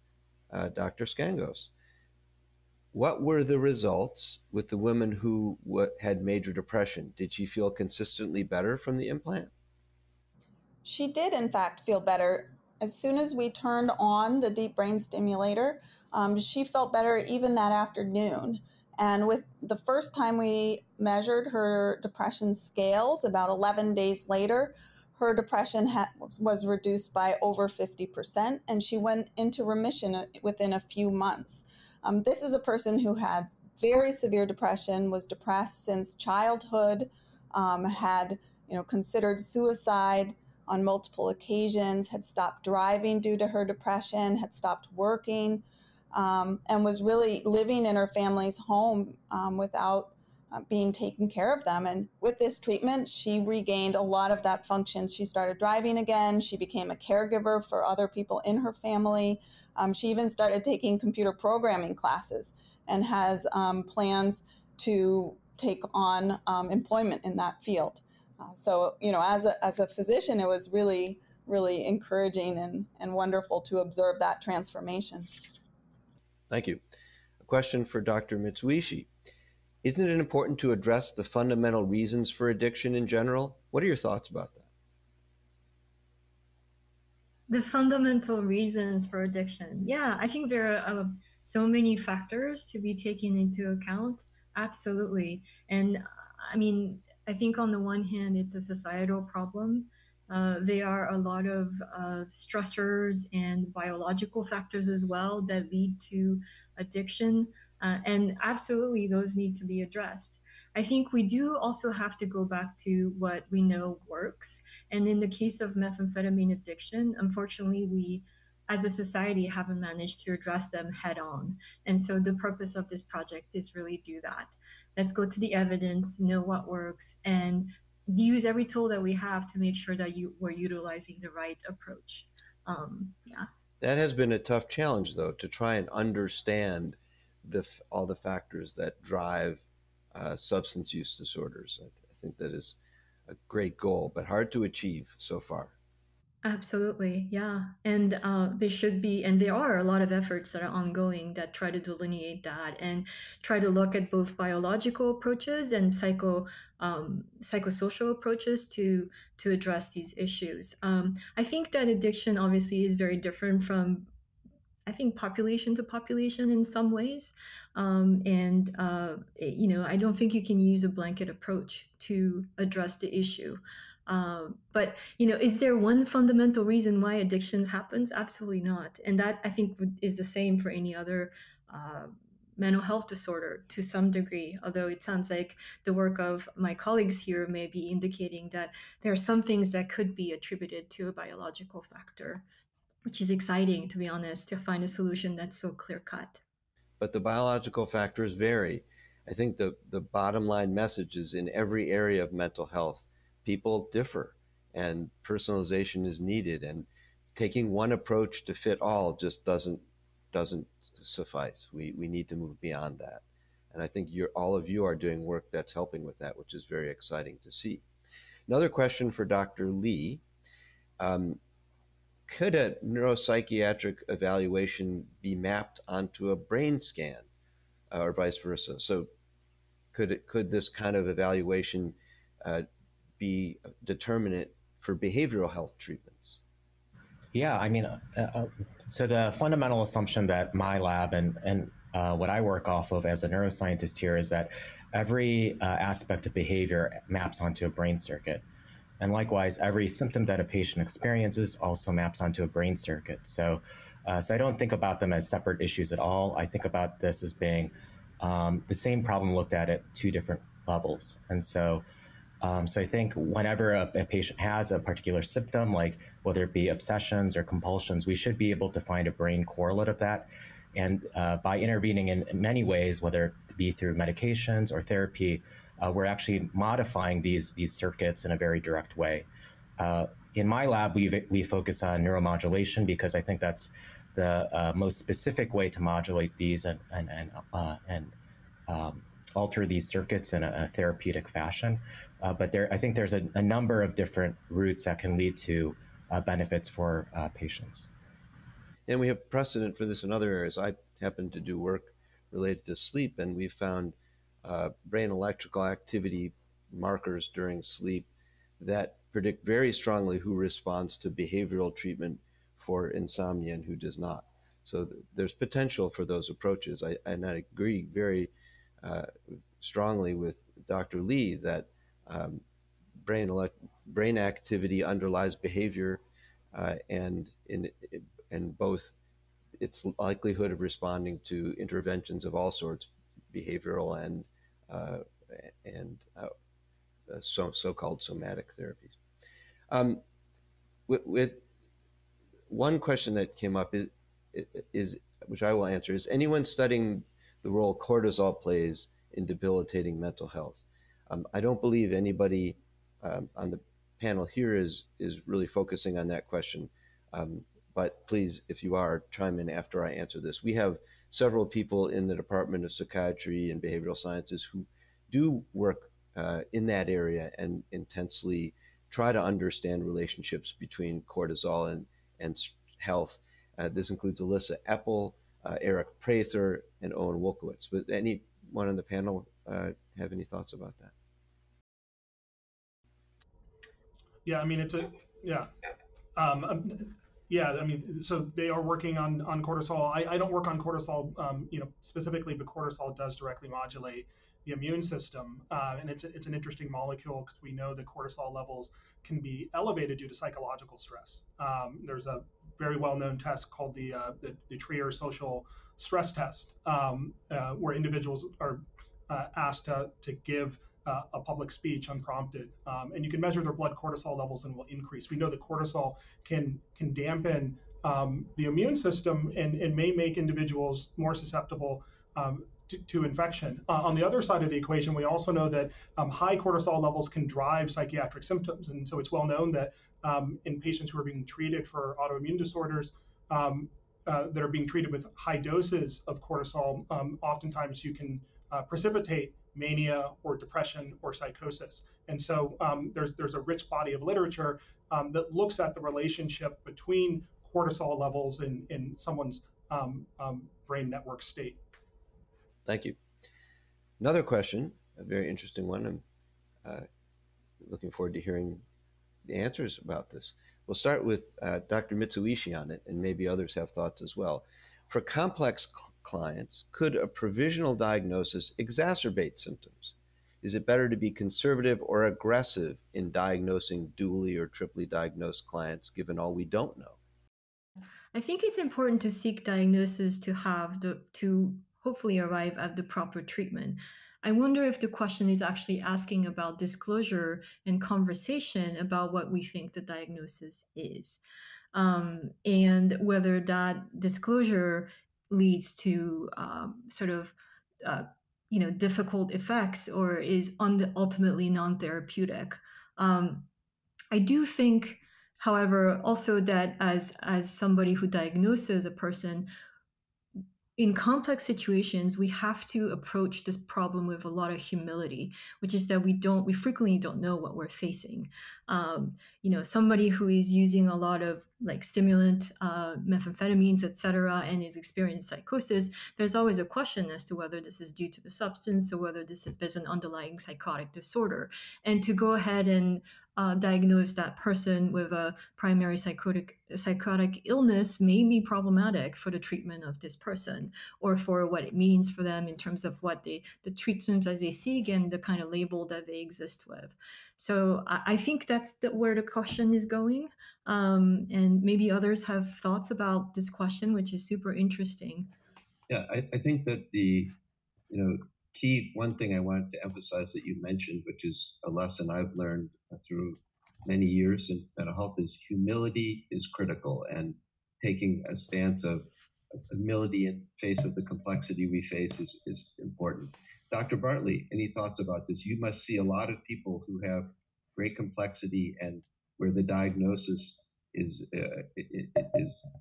Dr. Scangos. What were the results with the woman who had major depression? Did she feel consistently better from the implant? She did, in fact, feel better. As soon as we turned on the deep brain stimulator, she felt better even that afternoon. And with the first time we measured her depression scales, about 11 days later, her depression was reduced by over 50%, and she went into remission within a few months. This is a person who had very severe depression, was depressed since childhood, had considered suicide on multiple occasions, had stopped driving due to her depression, had stopped working, and was really living in her family's home without being taken care of them. And with this treatment, she regained a lot of that function. She started driving again. She became a caregiver for other people in her family. She even started taking computer programming classes and has plans to take on employment in that field. So, as a physician, it was really, really encouraging and wonderful to observe that transformation. Thank you. A question for Dr. Mitsuishi. Isn't it important to address the fundamental reasons for addiction in general? What are your thoughts about that? The fundamental reasons for addiction. Yeah, I think there are so many factors to be taken into account. Absolutely. And I mean, I think on the one hand, it's a societal problem. There are a lot of stressors and biological factors as well that lead to addiction. And absolutely, those need to be addressed. I think we do also have to go back to what we know works. And in the case of methamphetamine addiction, unfortunately, we as a society haven't managed to address them head on. And so the purpose of this project is really do that. Let's go to the evidence, know what works, and use every tool that we have to make sure that we're utilizing the right approach. Yeah. That has been a tough challenge, though, to try and understand all the factors that drive substance use disorders. I think that is a great goal, but hard to achieve so far. Absolutely, yeah. And there should be, and there are a lot of efforts that are ongoing that try to delineate that and try to look at both biological approaches and psychosocial approaches to address these issues. I think that addiction obviously is very different from, I think, population to population in some ways. I don't think you can use a blanket approach to address the issue. But is there one fundamental reason why addictions happens? Absolutely not. And that, I think, is the same for any other mental health disorder to some degree, although it sounds like the work of my colleagues here may be indicating that there are some things that could be attributed to a biological factor, which is exciting, to be honest, to find a solution that's so clear-cut. But the biological factors vary. I think the bottom line message is in every area of mental health, people differ and personalization is needed. And taking one approach to fit all just doesn't suffice. We need to move beyond that. And I think all of you are doing work that's helping with that, which is very exciting to see. Another question for Dr. Lee. Could a neuropsychiatric evaluation be mapped onto a brain scan or vice versa? So could this kind of evaluation be determinant for behavioral health treatments? Yeah, I mean, so the fundamental assumption that my lab and what I work off of as a neuroscientist here is that every aspect of behavior maps onto a brain circuit. And likewise, every symptom that a patient experiences also maps onto a brain circuit. So I don't think about them as separate issues at all. I think about this as being the same problem looked at two different levels. And so I think whenever a patient has a particular symptom, like whether it be obsessions or compulsions, we should be able to find a brain correlate of that. And by intervening in many ways, whether it be through medications or therapy, we're actually modifying these circuits in a very direct way. In my lab, we focus on neuromodulation because I think that's the most specific way to modulate these and alter these circuits in a therapeutic fashion. But I think there's a number of different routes that can lead to benefits for patients. And we have precedent for this in other areas. I happen to do work related to sleep, and we found brain electrical activity markers during sleep that predict very strongly who responds to behavioral treatment for insomnia and who does not. So there's potential for those approaches. And I agree very strongly with Dr. Lee that brain activity underlies behavior and in both its likelihood of responding to interventions of all sorts, behavioral and so-called somatic therapies. With one question that came up is, which I will answer, is anyone studying the role cortisol plays in debilitating mental health? I don't believe anybody on the panel here is really focusing on that question. But please, if you are, chime in after I answer this. We have several people in the Department of Psychiatry and Behavioral Sciences who do work in that area and intensely try to understand relationships between cortisol and health. This includes Alyssa Epple, Eric Prather, and Owen Wolkowitz. But anyone on the panel have any thoughts about that? Yeah, I mean, I mean, so they are working on cortisol. I don't work on cortisol, specifically, but cortisol does directly modulate the immune system, and it's an interesting molecule because we know that cortisol levels can be elevated due to psychological stress. There's a very well-known test called the Trier social stress test, where individuals are asked to give a public speech unprompted, and you can measure their blood cortisol levels and will increase. We know that cortisol can dampen the immune system and may make individuals more susceptible to infection. On the other side of the equation, we also know that high cortisol levels can drive psychiatric symptoms. And so it's well known that in patients who are being treated for autoimmune disorders that are being treated with high doses of cortisol, oftentimes you can precipitate mania or depression or psychosis. And so there's a rich body of literature that looks at the relationship between cortisol levels in someone's brain network state. Thank you. Another question, a very interesting one. I'm looking forward to hearing the answers about this. We'll start with Dr. Mitsuishi on it, and maybe others have thoughts as well. For complex clients, could a provisional diagnosis exacerbate symptoms? Is it better to be conservative or aggressive in diagnosing dually or triply diagnosed clients, given all we don't know? I think it's important to seek diagnosis to hopefully arrive at the proper treatment. I wonder if the question is actually asking about disclosure and conversation about what we think the diagnosis is, and whether that disclosure leads to difficult effects or is ultimately non-therapeutic. I do think, however, also that as somebody who diagnoses a person, in complex situations, we have to approach this problem with a lot of humility, which is that we frequently don't know what we're facing. Somebody who is using a lot of stimulant, methamphetamines, etc., and is experiencing psychosis, there's always a question as to whether this is due to the substance or whether there's an underlying psychotic disorder. And to go ahead and diagnose that person with a primary psychotic illness may be problematic for the treatment of this person, or for what it means for them in terms of what the treatments as they seek and the kind of label that they exist with. So I think that's where the question is going, and maybe others have thoughts about this question, which is super interesting. Yeah, I think that the key one thing I wanted to emphasize that you mentioned, which is a lesson I've learned through many years in mental health, is humility is critical, and taking a stance of humility in face of the complexity we face is important. Dr. Bartley, any thoughts about this? You must see a lot of people who have great complexity and where the diagnosis is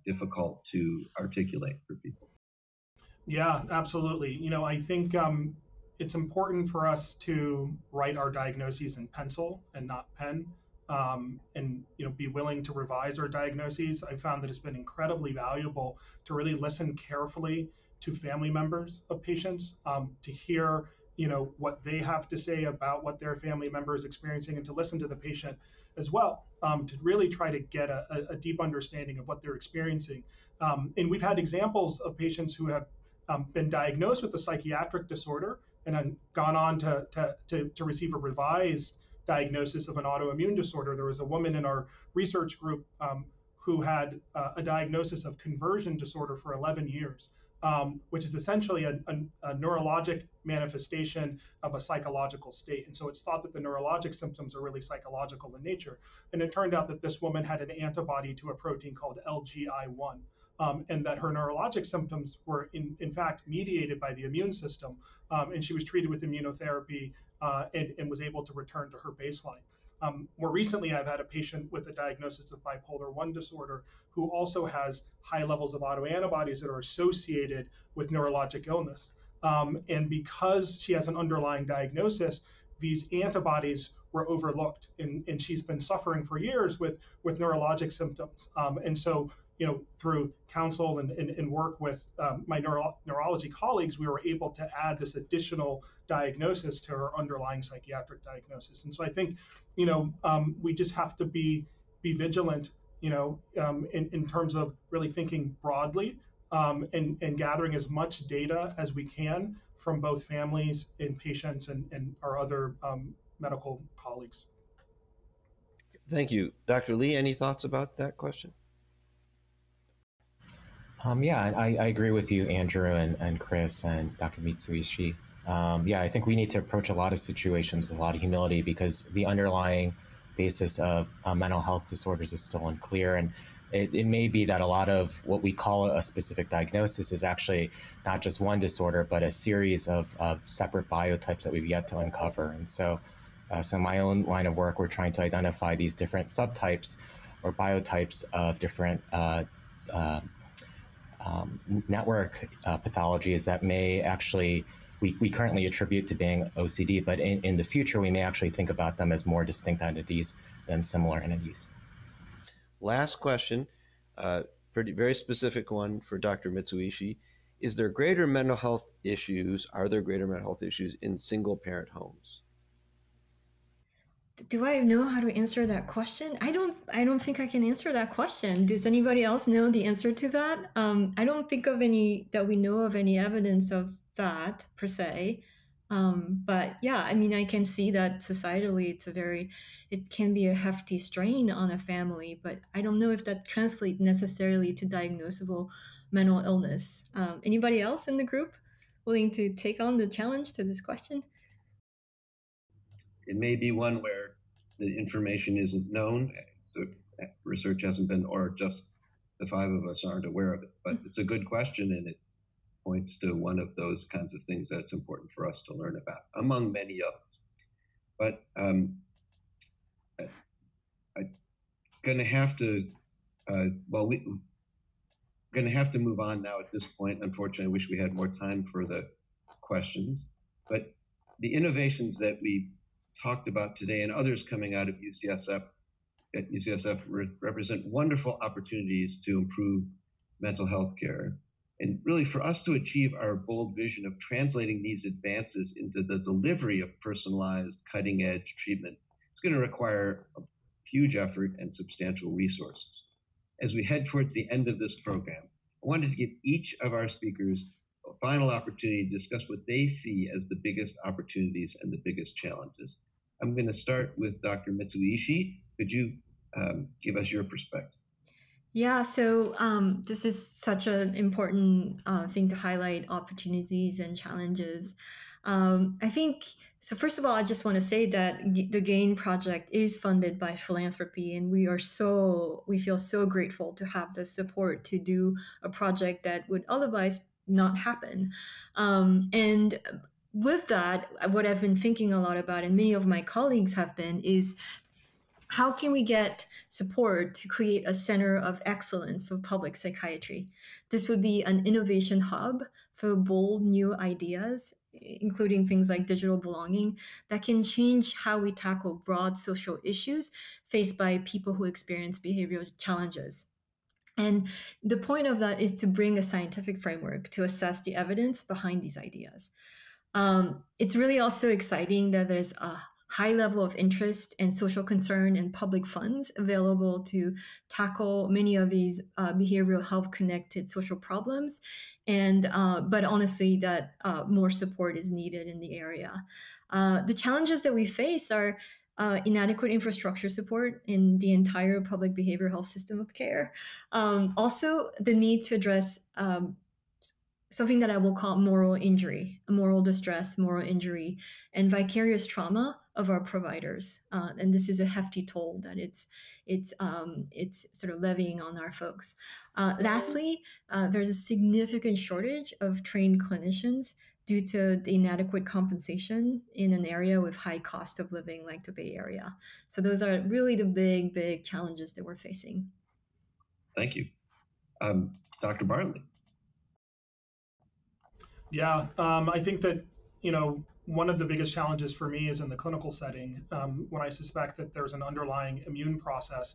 difficult to articulate for people. Yeah, absolutely. I think it's important for us to write our diagnoses in pencil and not pen, and be willing to revise our diagnoses. I found that it's been incredibly valuable to really listen carefully to family members of patients, to hear what they have to say about what their family member is experiencing, and to listen to the patient as well, to really try to get a deep understanding of what they're experiencing. And we've had examples of patients who have been diagnosed with a psychiatric disorder and then gone on to receive a revised diagnosis of an autoimmune disorder. There was a woman in our research group who had a diagnosis of conversion disorder for 11 years, which is essentially a neurologic manifestation of a psychological state. And so it's thought that the neurologic symptoms are really psychological in nature. And it turned out that this woman had an antibody to a protein called LGI1. And that her neurologic symptoms were in fact mediated by the immune system, and she was treated with immunotherapy and was able to return to her baseline. More recently, I've had a patient with a diagnosis of bipolar 1 disorder who also has high levels of autoantibodies that are associated with neurologic illness. And because she has an underlying diagnosis, these antibodies were overlooked, and she's been suffering for years with neurologic symptoms. And so, through counsel and work with my neurology colleagues, we were able to add this additional diagnosis to her underlying psychiatric diagnosis. And so I think, we just have to be vigilant, in terms of really thinking broadly, and gathering as much data as we can from both families and patients and our other medical colleagues. Thank you. Dr. Lee, any thoughts about that question? Yeah, I agree with you, Andrew and Chris and Dr. Mitsuishi. Yeah, I think we need to approach a lot of situations with a lot of humility because the underlying basis of mental health disorders is still unclear. And it may be that a lot of what we call a specific diagnosis is actually not just one disorder, but a series of separate biotypes that we've yet to uncover. And so in my own line of work, we're trying to identify these different subtypes or biotypes of different network pathologies that may actually, we currently attribute to being OCD, but in the future, we may actually think about them as more distinct entities than similar entities. Last question, very specific one for Dr. Mitsuishi. Are there greater mental health issues in single parent homes? Do I know how to answer that question? I don't think I can answer that question. Does anybody else know the answer to that? I don't think of any that we know of any evidence of that per se. But yeah, I mean, I can see that societally it can be a hefty strain on a family, but I don't know if that translates necessarily to diagnosable mental illness. Anybody else in the group willing to take on the challenge to this question? It may be one where the information isn't known, the research hasn't been, or just the five of us aren't aware of it. But it's a good question, and it points to one of those kinds of things that's important for us to learn about, among many others. But I'm going to have to, we're going to have to move on now at this point. Unfortunately, I wish we had more time for the questions. But the innovations that we talked about today and others coming out of UCSF represent wonderful opportunities to improve mental health care. And really for us to achieve our bold vision of translating these advances into the delivery of personalized cutting edge treatment, it's going to require a huge effort and substantial resources. As we head towards the end of this program, I wanted to give each of our speakers a final opportunity to discuss what they see as the biggest opportunities and the biggest challenges. I'm going to start with Dr. Mitsuishi. Could you give us your perspective? Yeah, so this is such an important thing to highlight, opportunities and challenges. I think, so first of all, I just want to say that the GAIN project is funded by philanthropy, and we feel so grateful to have the support to do a project that would otherwise not happen. And with that, what I've been thinking a lot about, and many of my colleagues have been, is how can we get support to create a center of excellence for public psychiatry? This would be an innovation hub for bold new ideas, including things like digital belonging, that can change how we tackle broad social issues faced by people who experience behavioral challenges. And the point of that is to bring a scientific framework to assess the evidence behind these ideas. It's really also exciting that there's a high level of interest and social concern and public funds available to tackle many of these behavioral health connected social problems. And but honestly, that more support is needed in the area. The challenges that we face are inadequate infrastructure support in the entire public behavioral health system of care. Also, the need to address something that I will call moral injury, moral distress, moral injury, and vicarious trauma of our providers. And this is a hefty toll that it's sort of levying on our folks. Lastly, there's a significant shortage of trained clinicians due to the inadequate compensation in an area with high cost of living like the Bay Area. So those are really the big challenges that we're facing. Thank you. Dr. Bartley. Yeah, I think that, one of the biggest challenges for me is in the clinical setting. When I suspect that there's an underlying immune process,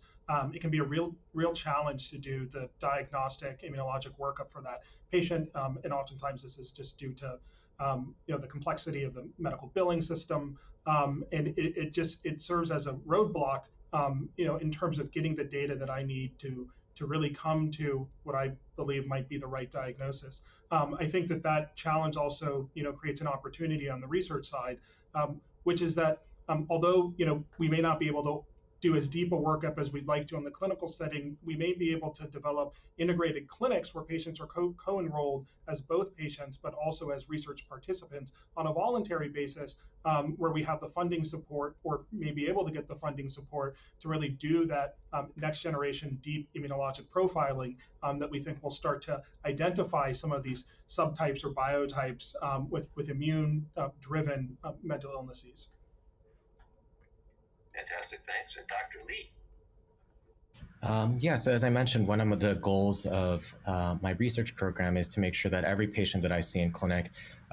it can be a real challenge to do the diagnostic immunologic workup for that patient. And oftentimes this is just due to, the complexity of the medical billing system. And it serves as a roadblock, in terms of getting the data that I need to really come to what I believe might be the right diagnosis. I think that challenge also, creates an opportunity on the research side, which is that although, we may not be able to do as deep a workup as we'd like to in the clinical setting, we may be able to develop integrated clinics where patients are co-enrolled as both patients, but also as research participants on a voluntary basis, where we have the funding support, or may be able to get the funding support to really do that next generation deep immunologic profiling that we think will start to identify some of these subtypes or biotypes with immune driven mental illnesses. Fantastic, thanks. And Dr. Lee. Yeah, so as I mentioned, one of the goals of my research program is to make sure that every patient that I see in clinic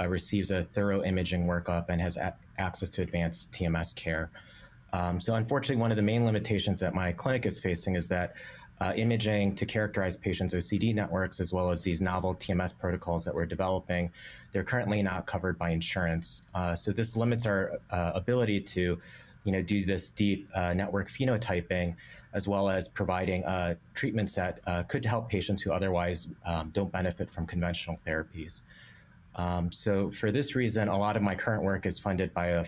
receives a thorough imaging workup and has access to advanced TMS care. So unfortunately, one of the main limitations that my clinic is facing is that imaging to characterize patients' OCD networks, as well as these novel TMS protocols that we're developing, they're currently not covered by insurance. So this limits our ability to do this deep network phenotyping, as well as providing treatments that could help patients who otherwise don't benefit from conventional therapies. So for this reason, a lot of my current work is funded by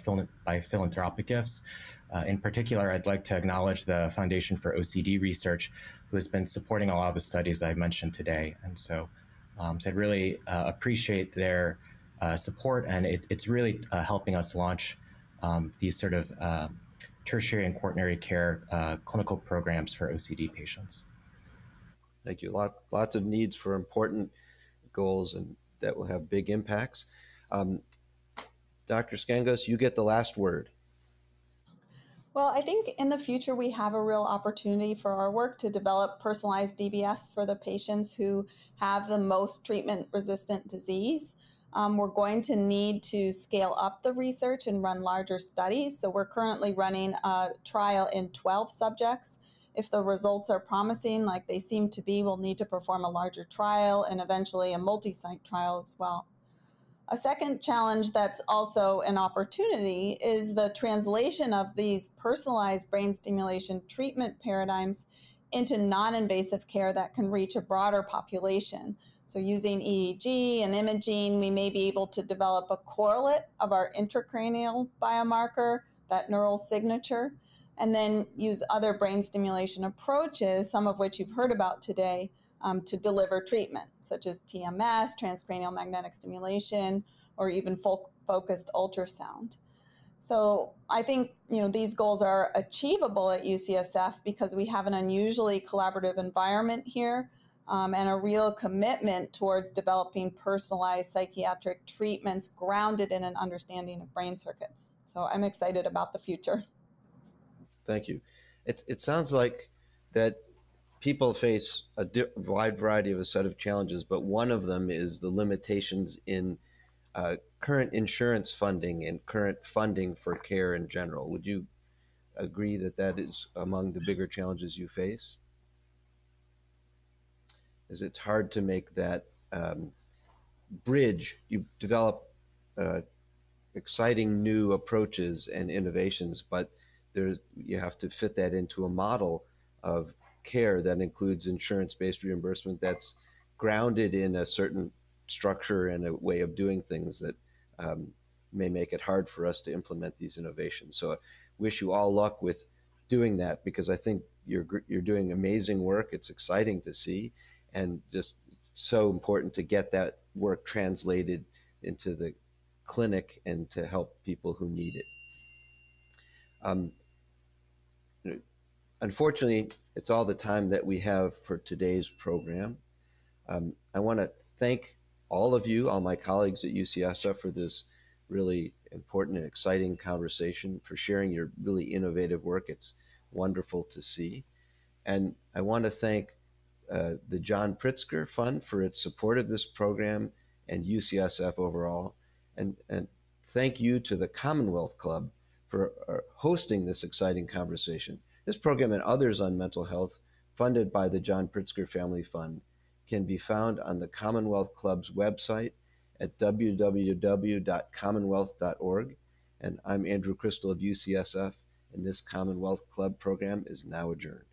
philanthropic gifts. In particular, I'd like to acknowledge the Foundation for OCD Research, who has been supporting a lot of the studies that I've mentioned today. And so I'd really appreciate their support, and it's really helping us launch these sort of tertiary and quaternary care clinical programs for OCD patients. Thank you. Lots of needs for important goals and that will have big impacts. Dr. Scangos, you get the last word. Well, I think in the future we have a real opportunity for our work to develop personalized DBS for the patients who have the most treatment-resistant disease. We're going to need to scale up the research and run larger studies. So we're currently running a trial in 12 subjects. If the results are promising, like they seem to be, we'll need to perform a larger trial and eventually a multi-site trial as well. A second challenge that's also an opportunity is the translation of these personalized brain stimulation treatment paradigms into non-invasive care that can reach a broader population. So using EEG and imaging, we may be able to develop a correlate of our intracranial biomarker, that neural signature, and then use other brain stimulation approaches, some of which you've heard about today, to deliver treatment, such as TMS, transcranial magnetic stimulation, or even focused ultrasound. So I think these goals are achievable at UCSF because we have an unusually collaborative environment here, and a real commitment towards developing personalized psychiatric treatments grounded in an understanding of brain circuits. So I'm excited about the future. Thank you. It sounds like that people face a wide variety of a set of challenges, but one of them is the limitations in current insurance funding and current funding for care in general. Would you agree that that is among the bigger challenges you face? Is it's hard to make that bridge. You develop exciting new approaches and innovations, but you have to fit that into a model of care that includes insurance-based reimbursement that's grounded in a certain structure and a way of doing things that may make it hard for us to implement these innovations. So I wish you all luck with doing that, because I think you're doing amazing work. It's exciting to see, and just so important to get that work translated into the clinic and to help people who need it. Unfortunately, it's all the time that we have for today's program. I want to thank all of you, all my colleagues at UCSF, for this really important and exciting conversation, for sharing your really innovative work. It's wonderful to see. And I want to thank the John Pritzker Fund for its support of this program and UCSF overall. And thank you to the Commonwealth Club for hosting this exciting conversation. This program and others on mental health, funded by the John Pritzker Family Fund, can be found on the Commonwealth Club's website at www.commonwealth.org. And I'm Andrew Crystal of UCSF, and this Commonwealth Club program is now adjourned.